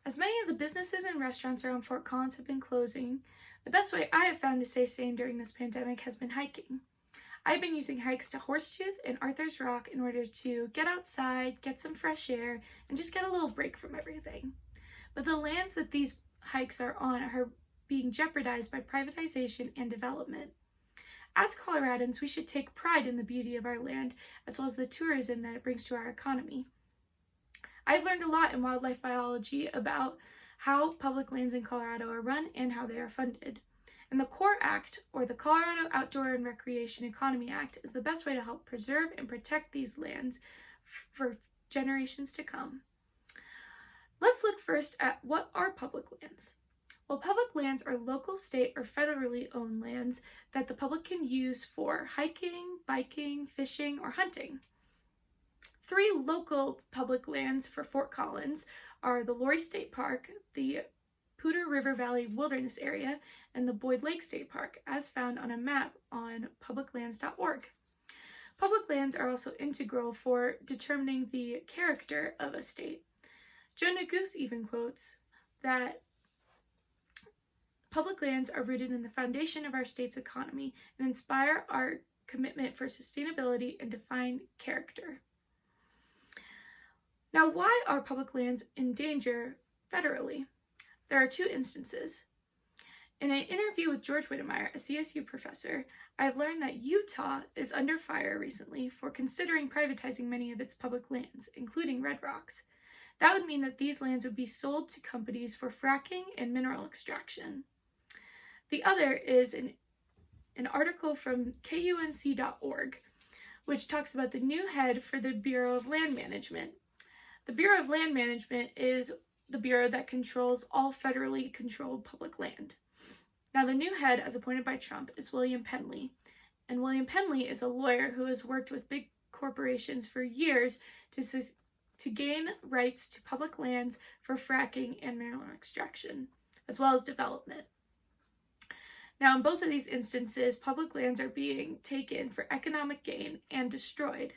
As many of the businesses and restaurants around Fort Collins have been closing, the best way I have found to stay sane during this pandemic has been hiking. I've been using hikes to Horsetooth and Arthur's Rock in order to get outside, get some fresh air, and just get a little break from everything. But the lands that these hikes are on are being jeopardized by privatization and development. As Coloradans, we should take pride in the beauty of our land as well as the tourism that it brings to our economy. I've learned a lot in wildlife biology about how public lands in Colorado are run and how they are funded. And the CORE Act, or the Colorado Outdoor and Recreation Economy Act, is the best way to help preserve and protect these lands for generations to come. Let's look first at what are public lands. Well, public lands are local, state, or federally owned lands that the public can use for hiking, biking, fishing, or hunting. 3 local public lands for Fort Collins are the Laurie State Park, the Poudre River Valley Wilderness Area, and the Boyd Lake State Park, as found on a map on publiclands.org. Public lands are also integral for determining the character of a state. Joe Neguse even quotes that public lands are rooted in the foundation of our state's economy and inspire our commitment for sustainability and define character. Now, why are public lands in danger federally? There are 2 instances. In an interview with George Whittemire, a CSU professor, I've learned that Utah is under fire recently for considering privatizing many of its public lands, including Red Rocks. That would mean that these lands would be sold to companies for fracking and mineral extraction. The other is an article from KUNC.org, which talks about the new head for the Bureau of Land Management. The Bureau of Land Management is the bureau that controls all federally controlled public land. Now, the new head, as appointed by Trump, is William Penley. And William Penley is a lawyer who has worked with big corporations for years to gain rights to public lands for fracking and mineral extraction, as well as development. Now, in both of these instances, public lands are being taken for economic gain and destroyed.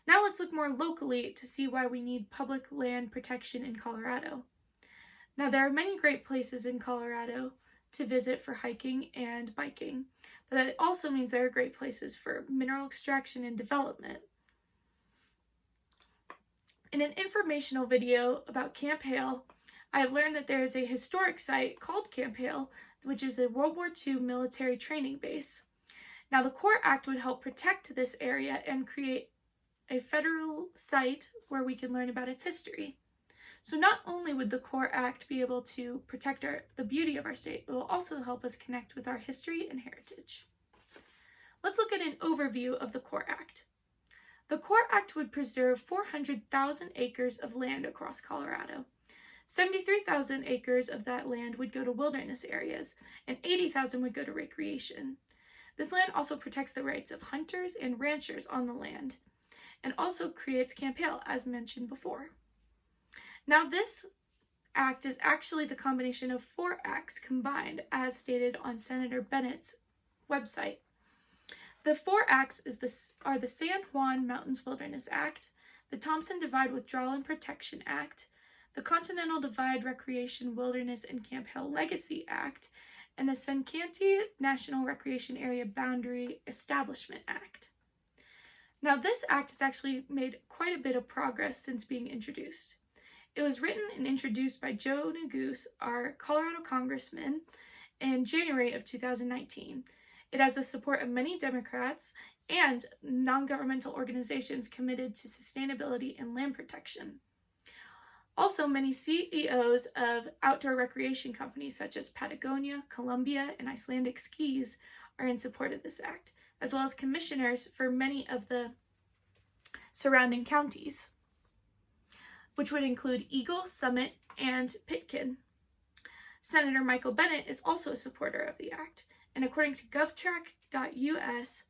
Now let's look more locally to see why we need public land protection in Colorado. Now, there are many great places in Colorado to visit for hiking and biking, but that also means there are great places for mineral extraction and development. In an informational video about Camp Hale, I have learned that there is a historic site called Camp Hale, which is a World War II military training base. Now, the CORE Act would help protect this area and create a federal site where we can learn about its history. So not only would the CORE Act be able to protect the beauty of our state, it will also help us connect with our history and heritage. Let's look at an overview of the CORE Act. The CORE Act would preserve 400,000 acres of land across Colorado. 73,000 acres of that land would go to wilderness areas, and 80,000 would go to recreation. This land also protects the rights of hunters and ranchers on the land, and also creates Camp Hale, as mentioned before. Now, this act is actually the combination of 4 acts combined, as stated on Senator Bennett's website. The 4 acts are the San Juan Mountains Wilderness Act, the Thompson Divide Withdrawal and Protection Act, the Continental Divide Recreation, Wilderness, and Camp Hale Legacy Act, and the Sancanti National Recreation Area Boundary Establishment Act. Now, this act has actually made quite a bit of progress since being introduced. It was written and introduced by Joe Neguse, our Colorado congressman, in January of 2019. It has the support of many Democrats and non-governmental organizations committed to sustainability and land protection. Also, many CEOs of outdoor recreation companies such as Patagonia, Columbia, and Icelandic Skis are in support of this act, as well as commissioners for many of the surrounding counties, which would include Eagle, Summit, and Pitkin. Senator Michael Bennet is also a supporter of the act, and according to govtrack.us,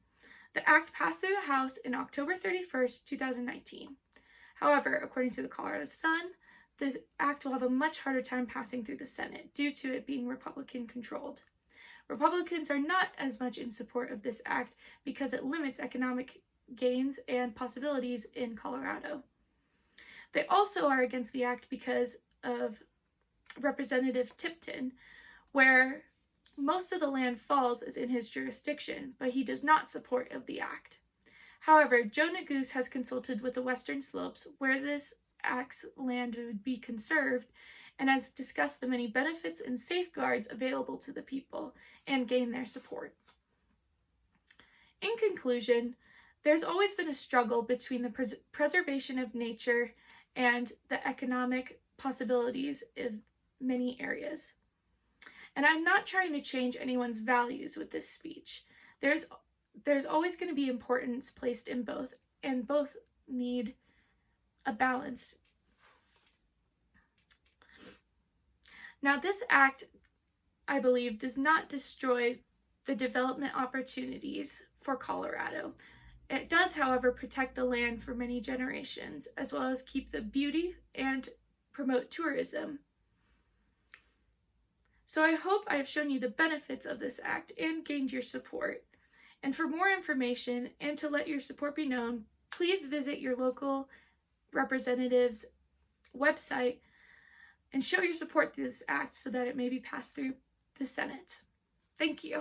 the act passed through the House in October 31st, 2019. However, according to the Colorado Sun, the act will have a much harder time passing through the Senate due to it being Republican-controlled. Republicans are not as much in support of this act because it limits economic gains and possibilities in Colorado. They also are against the act because of Representative Tipton, where most of the land falls is in his jurisdiction, but he does not support of the act. However, Joe Neguse has consulted with the Western Slopes, where this act's land would be conserved, and has discussed the many benefits and safeguards available to the people and gained their support. In conclusion, there's always been a struggle between the preservation of nature and the economic possibilities of many areas. And I'm not trying to change anyone's values with this speech. There's always going to be importance placed in both, and both need a balance. Now, this act, I believe, does not destroy the development opportunities for Colorado. It does, however, protect the land for many generations, as well as keep the beauty and promote tourism. So I hope I have shown you the benefits of this act and gained your support. And for more information and to let your support be known, please visit your local representative's website and show your support to this act so that it may be passed through the Senate. Thank you.